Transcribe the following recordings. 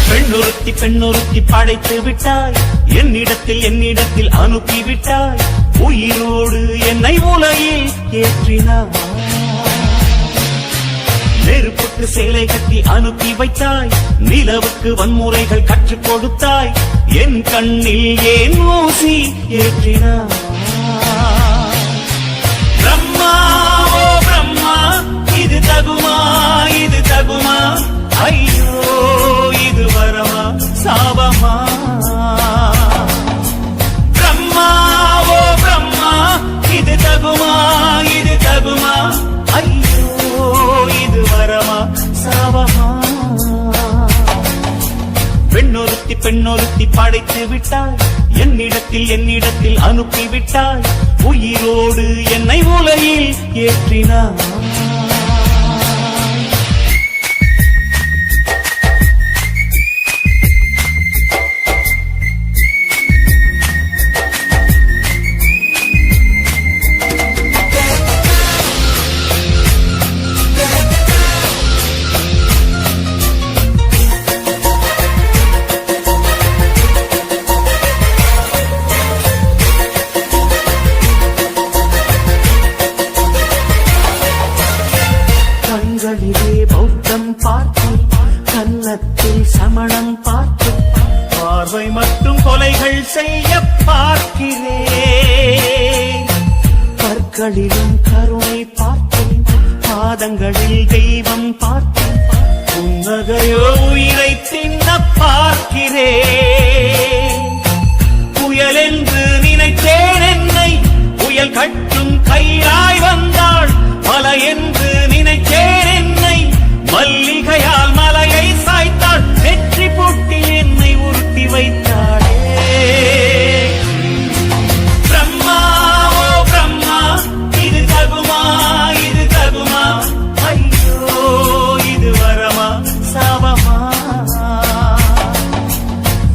பெண்ணொருத்தி பெண்ணொருத்தி படைத்து விட்டாய், என்னிடத்தில் அனுப்பிவிட்டாய், உயிரோடு என்னை உலகில் ஏற்றினாய். நெருப்புக்கு சேலை கட்டி அனுப்பி வைத்தாய், நிலவுக்கு வன்முறைகள் கற்றுக் கொடுத்தாய், என் கண்ணில் ஏன் ஊசி ஏற்றினாய். பிரம்மா ஓ பிரம்மா, இது தகுமா இது தகுமா, ஐயோ இது வரமா சாபமா. பிரம்மா ஓ பிரம்மா, இது தகுமா இது தகுமா, ஐயோ இது வரமா சாபமா. பெண்ணொருத்தி பெண்ணொருத்தி படைத்து விட்டாய், என்னிடத்தில் அனுப்பிவிட்டாய், உயிரோடு என்னை உலகில் ஏற்றினாய். கண்களிலே பௌத்தம் பார்த்து, கன்னத்தில் சமணம் பார்த்து, பார்வை மட்டும் கொலைகள் செய்ய பார்க்கிறேன். பற்களிலும் கருணை பார்த்து, பாதங்களில் தெய்வம் பார்த்து, புன்னகையோ உயிரை தின்ன பார்க்கிறேன். புயல் என்று நினைத்தேன் என்னை, புயல் கட்டும் கையாய் வந்தாள். மலை என்று நினைத்தேன் என்னை, மல்லிகையால் மலையை சாய்த்தாள். வெற்றி போட்டி என்னை உருட்டி வைத்தாளே. பிரம்மா ஓ பிரம்மா, இது தகுமா இது தகுமா, ஐயோ இது வரமா சாபமா.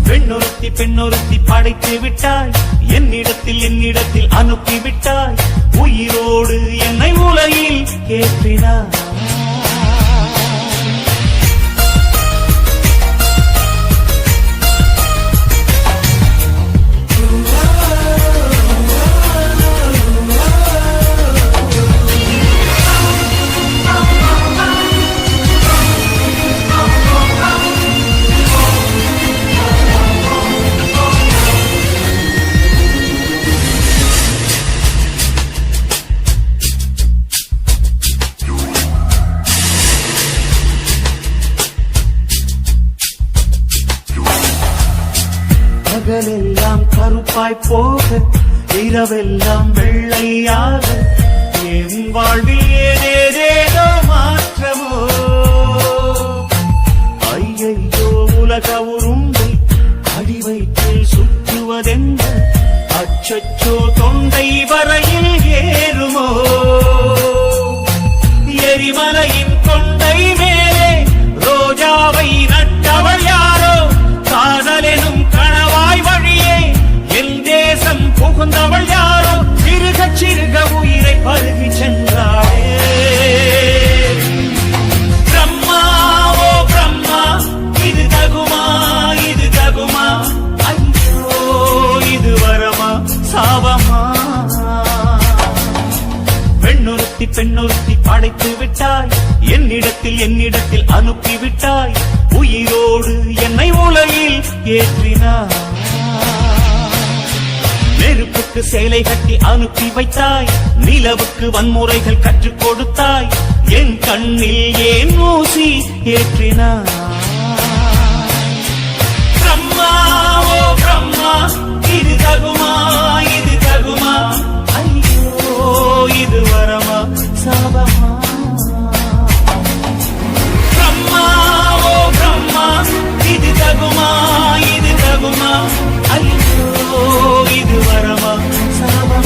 பெண்ணொருத்தி பெண்ணொருத்தி படைத்து விட்டாய், என்னிடத்தில் அனுப்பிவிட்டாய், உயிரோடு என்னை உலகில் ஏற்றினாய். பகலெல்லாம் கருப்பாய் போக, இரவெல்லாம் வெள்ளையாக, என் வாழ்வில் ஏதேதோ மாற்றமோ. ஐயையோ உலக உருண்டை அடி வயிற்றில் சுற்றுவதென்ற, அச்சச்சோ தொண்டை வரையில் ஏறுமோ. எரிமலையின் கொண்டை மேலே ரோஜாவை நட்டவள் யாரோ, காதலெனும் கணவாய் வழியே என் தேசம் புகுந்தவள் யாரோ, சிறுக சிறுக உயிரை பருகி சென்றாளே. பிரம்மா ஓ பிரம்மா, இது தகுமா இது தகுமா, ஐயோ இது வரமா சாபமா. பெண்ணொருத்தி பெண்ணொருத்தி படைத்து விட்டாய், என்னிடத்தில் அனுப்பிவிட்டாய், உயிரோடு என்னை உலகில் ஏற்றினாய். நெருப்புக்கு சேலை கட்டி அனுப்பி வைத்தாய், நிலவுக்கு வன்முறைகள் கற்றுக் கொடுத்தாய், என் கண்ணில் ஏன் ஊசி ஏற்றினாய். பிரம்மா ஓ பிரம்மா, இது தகுமா இது தகுமா, ஐயோ இது வரமா சாபமா. பிரம்மா ஓ பிரம்மா, இது தகுமா இது தகுமா, ஐயோ இது வரமா சாபமா.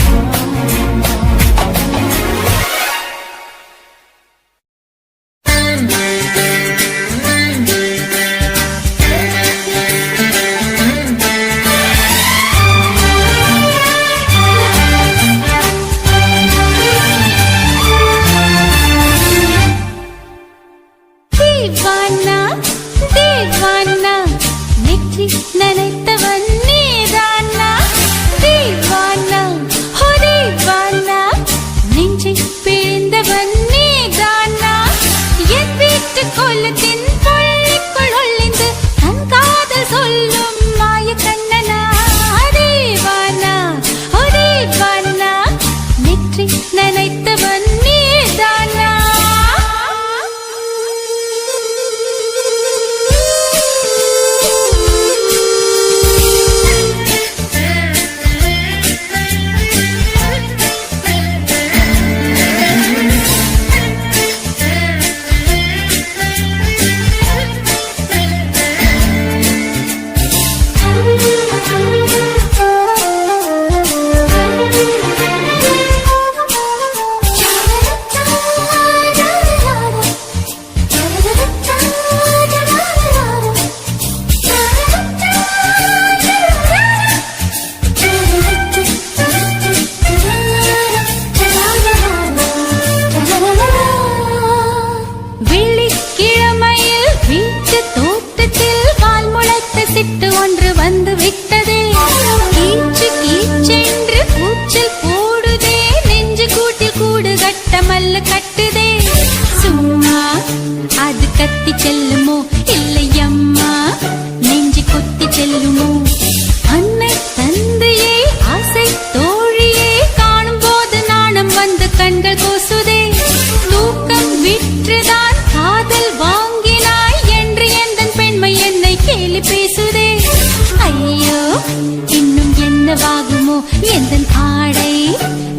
போல கட்டுதே சும்மா அது கத்தி செல்லுமோ இல்லையம்மா நெஞ்சு கொத்தி செல்லுமோ அன்னை தந்தையே ஆசை தோழியே காணும் போது நாணம் வந்து கண்கள் கூசுதே தூக்கம் விற்றுதான் காதல் வாங்கினாய் என்று எந்தன் பெண்மை என்னை கேலி பேசுதே ஐயோ இன்னும் என்னவாகுமோ எந்தன் ஆடை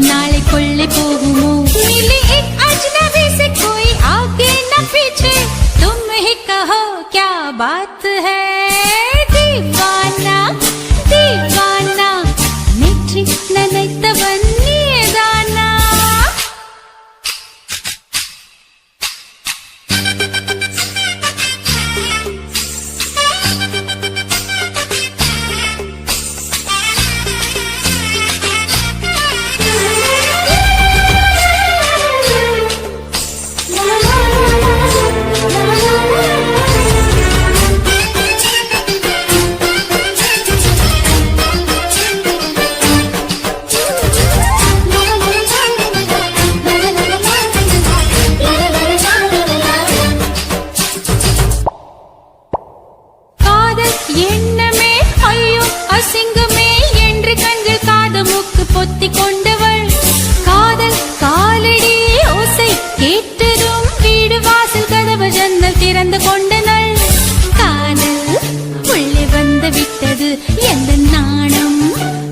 நாளை கொள்ளை போகுமோ मिली एक अजनबी से कोई आगे न पीछे तुम ही कहो क्या बात है दीवाना दीवाना नेற்றி நினைத்தவன் நீதானா எண்ணமே ஐயோ அசிங்கமே என்று கண்கள் காது மூக்கு பொத்தி கொண்டவள் காதல் காலடி ஓசை கேட்டதும் வீடு வாசல் கதவு ஜன்னல் திறந்து கொண்டனள் காதல் உள்ளே வந்து விட்டது எந்த நாணம்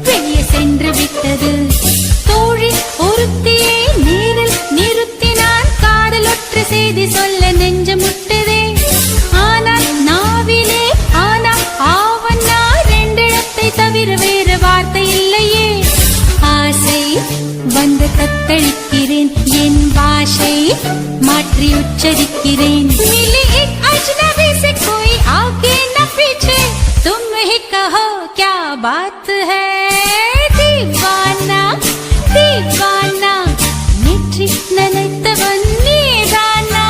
வெளியே சென்று விட்டது தோழி ஒருத்தியை நேரில் நிறுத்தினான் காதல் ஒற்ற செய்தி சொல்ல நெஞ்சு முட்டதே ஆனால் நாவிலே ஆவண்ணா ரெண்டிடத்தை தவிர வேறு வார்த்தை இல்லையே ஆசை வந்து தத்தளிக்கிறேன் என் பாஷை மாற்றி உச்சரிக்கிறேன் मिली एक अजनबी से कोई आगे न पीछे तुम ही कहो क्या बात है दीवाना दीवाना नेற்றி நினைத்தவன் நீதானா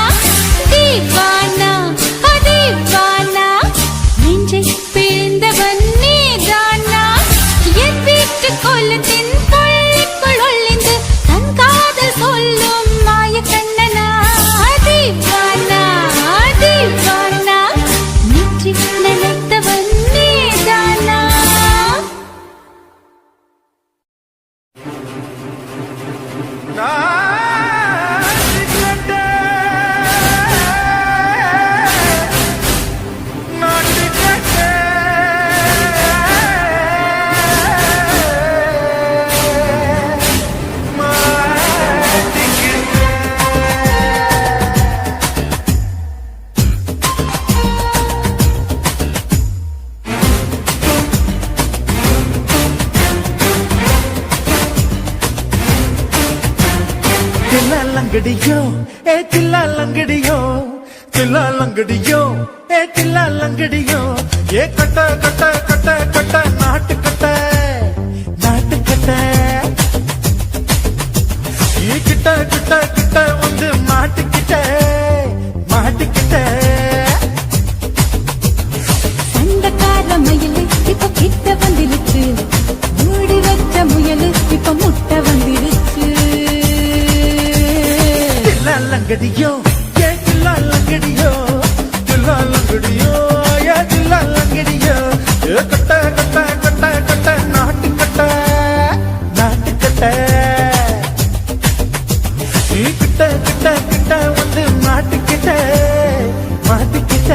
दीवाना दीवाना நெஞ்சை பிழிந்தவன் நீதானா என் வீட்டு கொல்லத்தின் பள்ளிக்குள் ஒளிந்து தன் காதல் சொல்லும் மாய கண்ணனா தீவானா தீவானா நெற்றி நினைத்தவன் நீதானா லங்கடியோ ஏ தில்லா லங்கடியோ தில்லா லங்கடியோ ஏ தில்லா லங்கடியோ ஏ கட்ட கட்ட கட்ட கட்ட நாட்டு கட்ட நாட்டு கட்ட ஏ கிட்ட கிட்ட கிட்ட வந்து மாட்டிக்கிட்ட மாட்டிக்கிட்ட சண்டக்கார மயிலு இப்ப கிட்ட வந்துருச்சு மூடி வச்ச முயலு இப்ப முட்டை வந்துருச்சு லங்கடியோ ஏ தில்லா லங்கடியோ தில்லா லங்கடியோ ஏ தில்லா லங்கடியோ ஏ கட்ட கட்ட கட்ட கட்ட நாட்டு கட்ட நாட்டு கட்ட நீ கிட்ட கிட்ட கிட்ட வந்து மாட்டிக்கிட்ட மாட்டிக்கிட்ட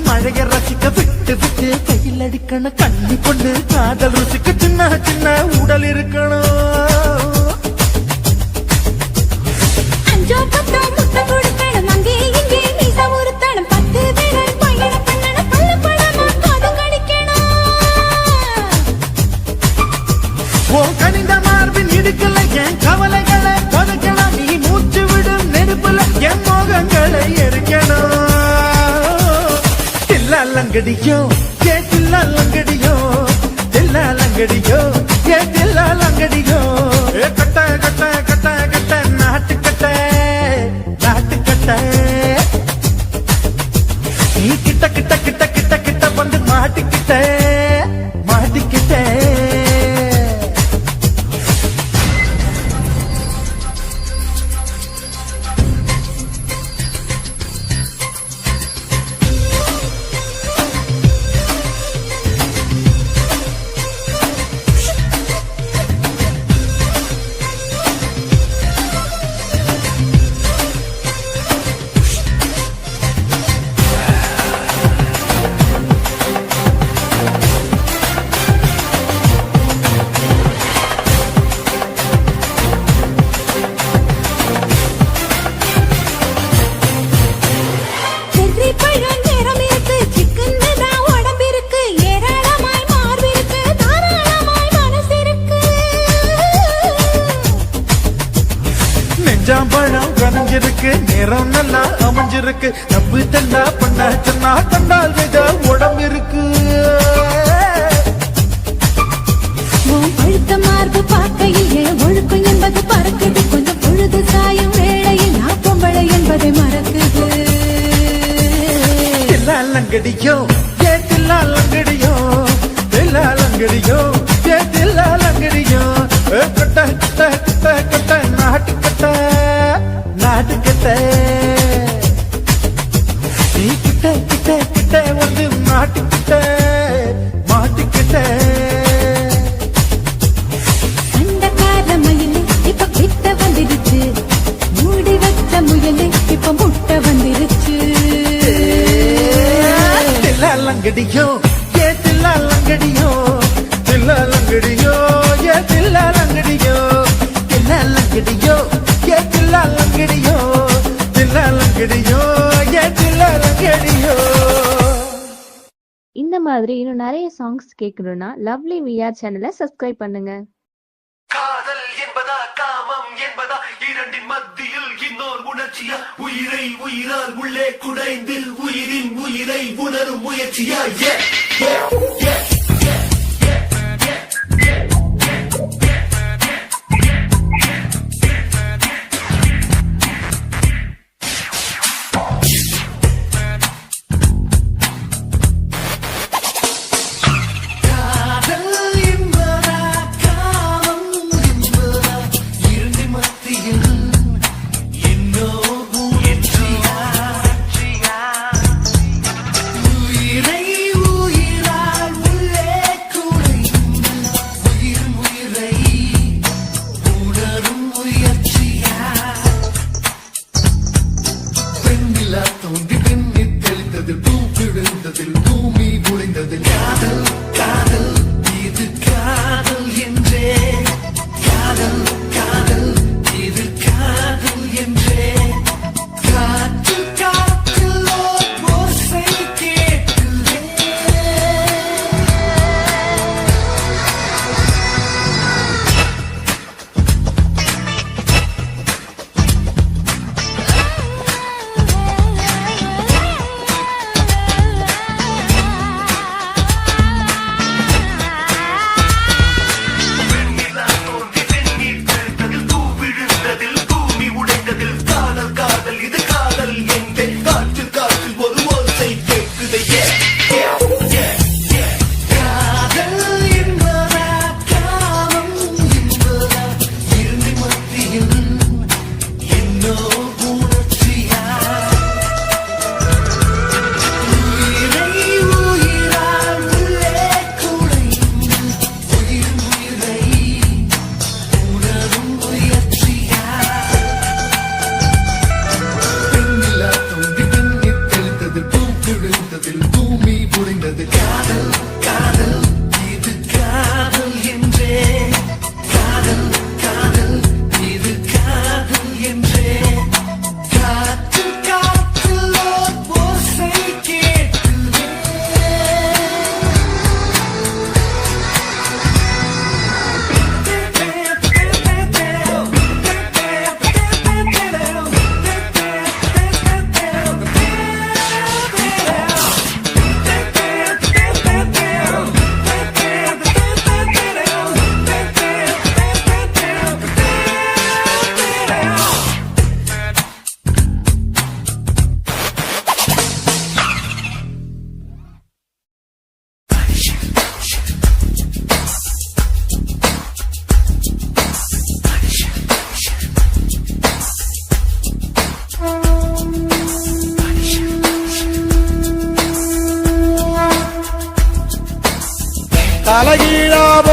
மழைய ரசிக்க விட்டு விட்டு கையில் அடிக்கணும் கண்ணி பொண்ணு காதல் ருசிக்க சின்ன சின்ன உடல் இருக்கணும் அஞ்சோ பத்தோ முத்தம் கொடுக்கணும் அங்கே இங்கே மீச ஒரு தடம் 10 பேரை பயணம் பண்ணணும் தில்லாலங்கடியோ ஏ தில்லாலங்கடியோ தில்லாலங்கடியோ ஏ தில்லாலங்கடியோ ஏ கட்ட கட்ட கட்ட கட்ட நாட்டு கட்ட நாட்டு கட்ட நீ கிட்ட கிட்ட கிட்ட கிட்ட கிட்ட வந்து மாட்டிக்கிட்ட மாட்டிக்கிட்ட செர்ரி பழம் நிறம் இருக்கு, சிக்கன்னு தான் உடம்பிருக்கு, ஏராளமாய் மார்பிருக்கு, தாராளமாய் மனசிருக்கு. நெஞ்சாம்பழம் கனஞ்சிருக்கு நிறம் நல்லா அமைஞ்சிருக்கு நம்பு தண்டா பண்ண சொன்னா கண்டால் வித உடம்பு இருக்கு உன் பழுத்த மார்பு பார்க்கையில் என் ஒழுக்கம் என்பது பறக்குது, கொஞ்சம் பொழுது சாயும் வேளையில் நான் பொம்பளை என்பதை மறக்குது. தில்லாலங்கடியோ ஏ தில்லாலங்கடியோ தில்லாலங்கடியோ ஏ தில்லாலங்கடியோ ஏ கட்ட கட்ட கட்ட கட்ட நாட்டு கட்ட நாட்டு கட்ட நீ கிட்ட கிட்ட கிட்ட வந்து மாட்டிக்கிட்ட மாட்டிக்கிட்ட சண்டைக்கார மயிலு இப்ப கிட்ட வந்துருச்சு, மூடி வச்ச முயலு இப்ப முட்டை வந்துருச்சு. தில்லாலங்கடியோ ஏ தில்லாலங்கடியோ தில்லாலங்கடியோ ஏ தில்லாலங்கடியோ தில்லாலங்கடியோ ஏ தில்லாலங்கடியோ தில்லாலங்கடியோ ஏ தில்லாலங்கடியோ இந்த மாதிரி இன்னும் நிறைய சாங்ஸ் கேட்கணும்னா லவ்லி விஆர் சேனலை சப்ஸ்கிரைப் பண்ணுங்க. காதல் என்பதா காமம் என்பதா இரண்டின் மத்தியில் இன்னொரு உணர்ச்சியா உயிரை உயிரால் உள்ளே குடைந்து உயிரின் உயிரை உணரும் முயற்சியா காதல் என்பதா காமம் என்பதா இரண்டின் மத்தியில் இன்னொரு உணர்ச்சியா உயிரை உயிரால் உள்ளே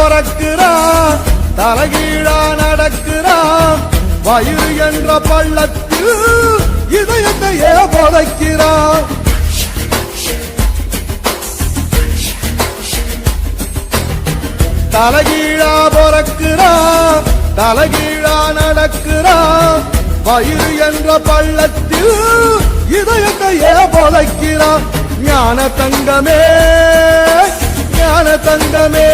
பிறக்கிறான் தலைகீழா நடக்கிறான் வயிறு என்ற பள்ளத்தில் இதயத்தையே புதைக்கிறான் தலைகீழா பிறக்கிறான் தலைகீழா நடக்கிறான் வயிறு என்ற பள்ளத்தில் இதயத்தையே புதைக்கிறான் ஞான தங்கமே ஞான தங்கமே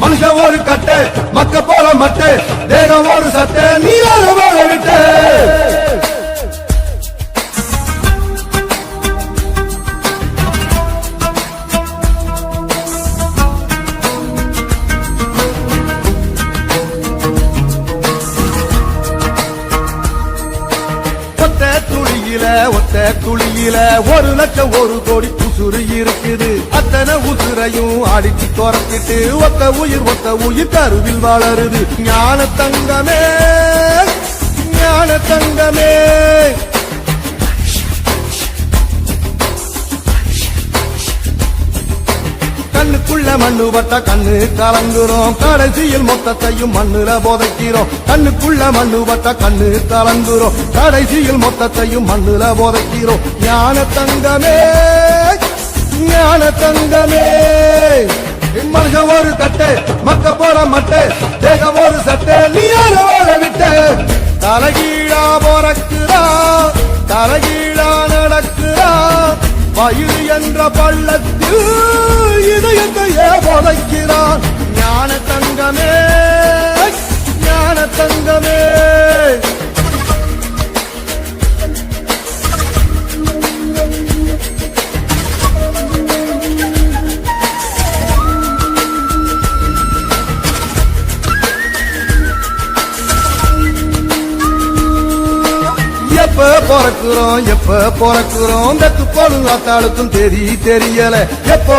மனுஷன் ஒரு கட்டு மக்க போல மட்டு தேகம் ஒரு சட்டை நீராக வாழ விட்டு ஒத்த துளியில 1 லட்சம் 1 கோடி உசுறு இருக்குது அத்தனை உசுரையும் அடிச்சு துரத்திட்டு ஒத்த உயிர் கருவில் வளருது ஞான தங்கமே ஞான தங்கமே கண்ணுக்குள்ள மண்ணு வட்ட கண்ணு கலங்குறோம் கடைசியில் மொத்தத்தையும் மண்ணுல போதைக்கிறோம் கண்ணுக்குள்ள மண்ணு வட்ட கண்ணு கலங்குறோம் கடைசியில் மொத்தத்தையும் மண்ணுல போதைக்கிறோம் ஞான தங்கமே ஞான தங்கமே மனுஷன் ஒரு கட்டு மக்க போற மட்டு தேகம் ஒரு சட்டை நீயார வாழ விட்டு தலைகீழா பிறக்கிறா தலைகீழா நடக்கிறா வயிறு என்ற பள்ளத்தில் இதயத்தையே புதைக்கிறான் ஞான தங்கமே ஞான தங்கமே எப்ப பிறக்கிறோம் வெத்து போலும் ஆத்தாளுக்கும் தெரியல எப்போ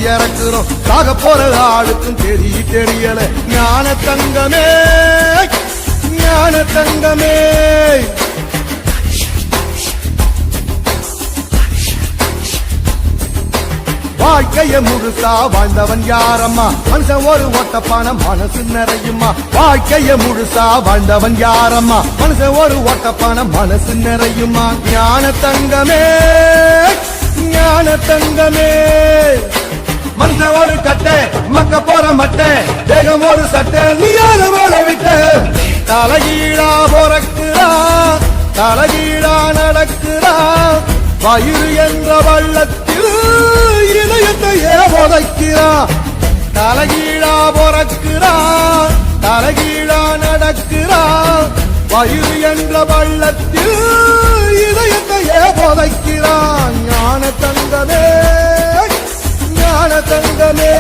இறக்குறோம் சாக போற ஆளுக்கும் தெரியல ஞான தங்கமே ஞான தங்கமே வாழ்க்கைய முழுசா வாழ்ந்தவன் யாரம்மா மனுஷன் ஒரு ஓட்டப்பான மனசு நிறையுமா வாழ்க்கைய முழுசா வாழ்ந்தவன் யாரம்மா மனுஷன் ஒரு ஓட்டப்பான மனசு நிறையுமா ஞான தங்கமே ஞான தங்கமே மனுஷன் ஒரு கட்டை மக்க போற மட்டை தேகம் ஒரு சட்டை நீயாத வாழ விட்டு தலைகீழா பிறக்கிறா தலைகீழா நடக்கிறா வயிறு என்ற வள்ளத்தில் இதயத்தையே புதைக்கிறான் தலைகீழா பிறக்கிறான் தலைகீழா நடக்கிறான் வயிறு என்ற வள்ளத்தில் இதயத்தையே புதைக்கிறான் ஞான தங்கமே ஞான தங்கமே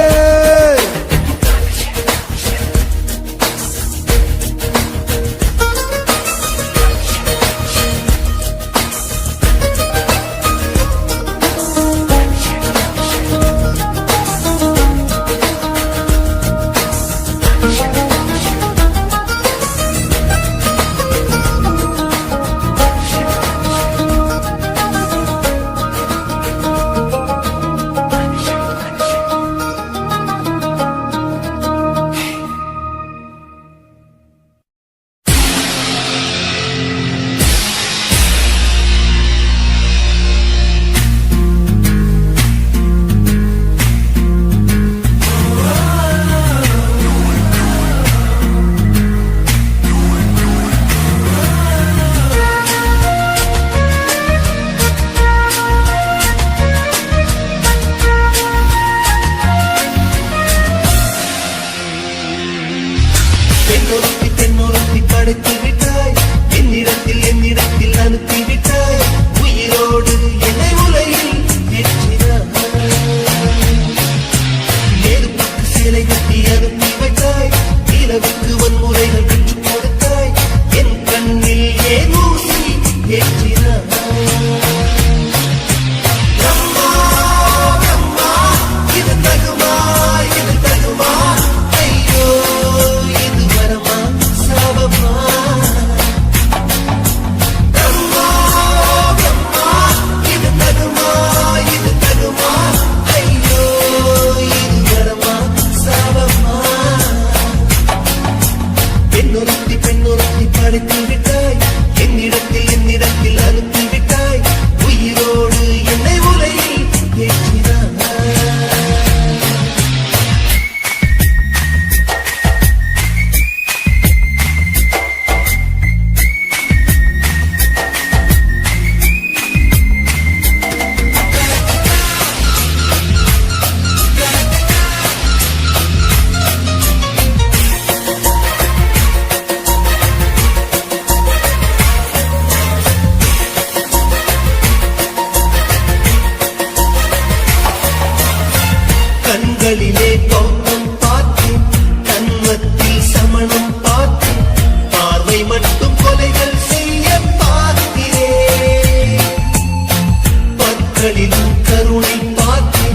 கண்களிலும் கருணை பார்த்து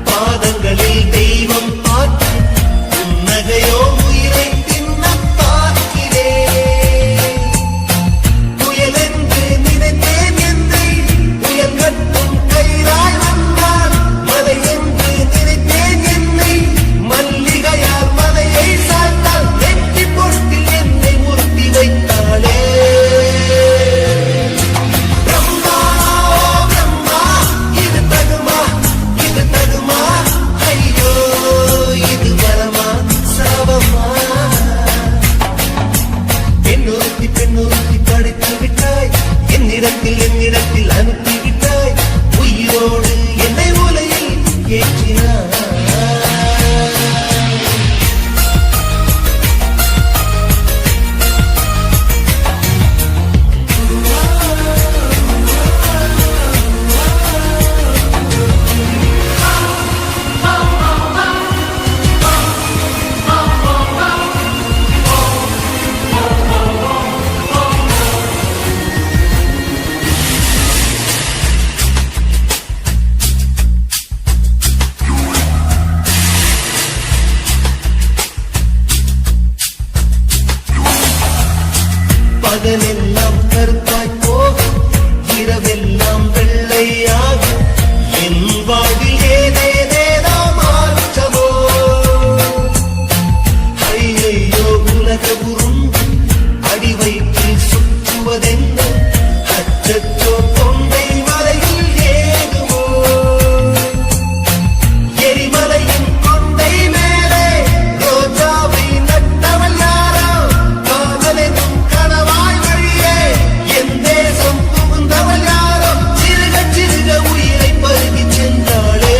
பாதங்களில் தெய்வம் பார்த்து புன்னகையோ உயிரை தின்ன பார்க்கிறேன். புயலென்று நினைத்தேன் என்னை புயல் கட்டும் கயிறாய் வந்தால் மலை என்று நினைத்தேன் என்னை மல்லிகையால் மலையை சாய்த்தால் நெற்றி பொட்டில் என்னை உறுத்தி வைத்தாளே. பிரம்மா பிரம்மா இது தகுமா இது தகுமா ஐயோ இது வரமா சாபமா. பெண்ணுறுத்தி படைத்து விட்டாய் என்னிடத்தில் அனுப்பி விட்டாய் உயிரோடு என்னை உலையில் ஏற்றினாய். பகலெல்லாம் கருப்பாய் போகும் இரவெல்லாம் வெள்ளையாகும் என் வாழ்வில் ஏதேதேதோ மாற்றமோ. ஐயையோ உலக உருண்டு அடி வயிற்றில் சுற்றுவதென்ன அச்சச்சோ தொண்டை மலையில் ஏகுமோ. எரிமலையின் கொண்டை மேலே ரோஜாவை நட்டவள் யாரோ காதலெனும் கனவாய் வழியே என் தேசம் புகுந்தவள் யாரோ சிறுக சிறுக உயிரை பருகிச் சென்றாளே.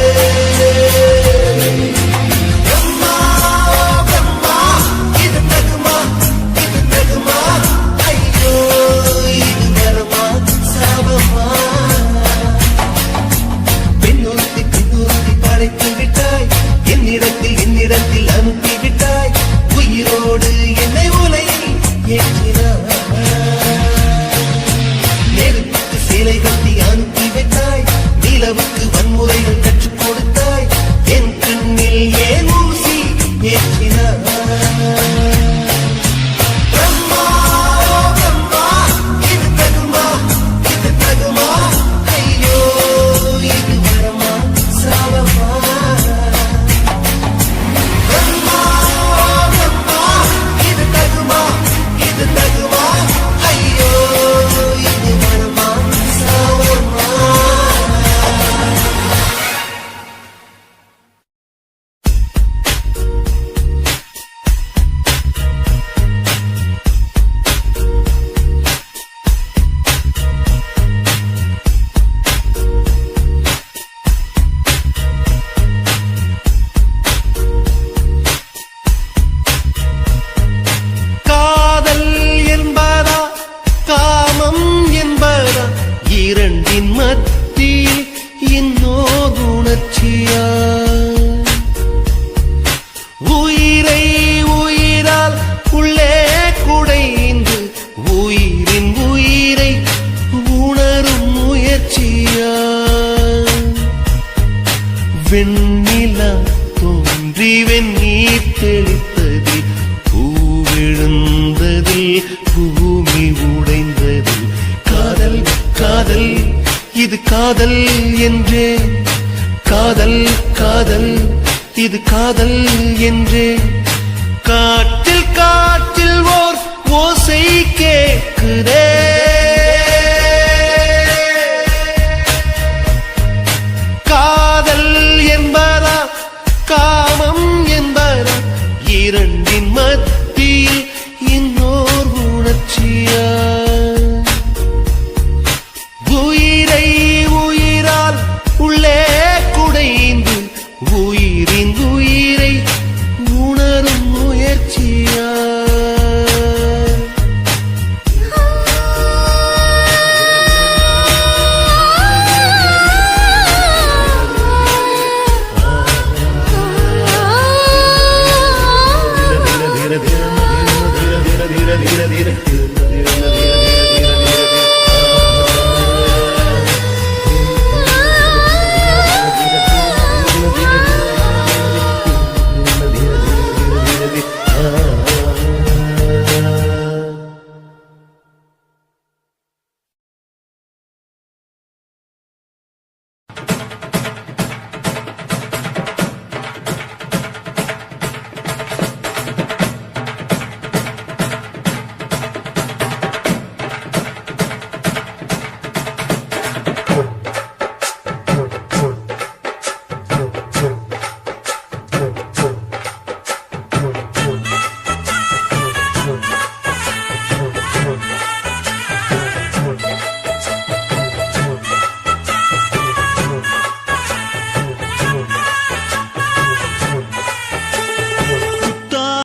பிரம்மா பிரம்மா இது தகுமா இது தகுமா ஐயோ இது வரமா சாபமா. பெண்ணுறுத்தி படைத்து விட்டாய் என்னிடத்தில் அனுப்பி விட்டாய் உயிரோடு என்னை உலையில் ஏற்றினாய். நெருப்புக்கு சேலை கட்டி அனுப்பி வைத்தாய் நிலவுக்கு வன்முறைகள் கற்றுக் கொடுத்தாய் என் கண்ணில் ஏன் ஊசி ஏற்றினாய். பிரம்மா பிரம்மா இது தகுமா இது தகுமா ஐயோ இது வரமா சாபமா. பிரம்மா பிரம்மா இது தகுமா ஐயோ இது வரமா சாபமா. காதல் என்பதா காமம் என்பதா இரண்டின் மத்தியில் இன்னோர் உணர்ச்சியா. உயிரை உயிரால் உள்ளே குடைந்து உயிரின் உயிரை உணரும் முயற்சியா. வெண்ணிலா தோன்றி வெந்நீர் தெளித்ததில் பூவிழுந்ததில் பூமி உடைந்ததில் காதல் காதல் இது காதல் என்றே காதல் காதல் இது காதல் என்றே காற்றில் காற்றில் ஓர் ஓசை கேட்குதே. காதல் என்பதா காமம் என்பதா இரண்டின் மத்தியில் இன்னோர் உணர்ச்சியா. உயிரை உயிரால் உள்ளே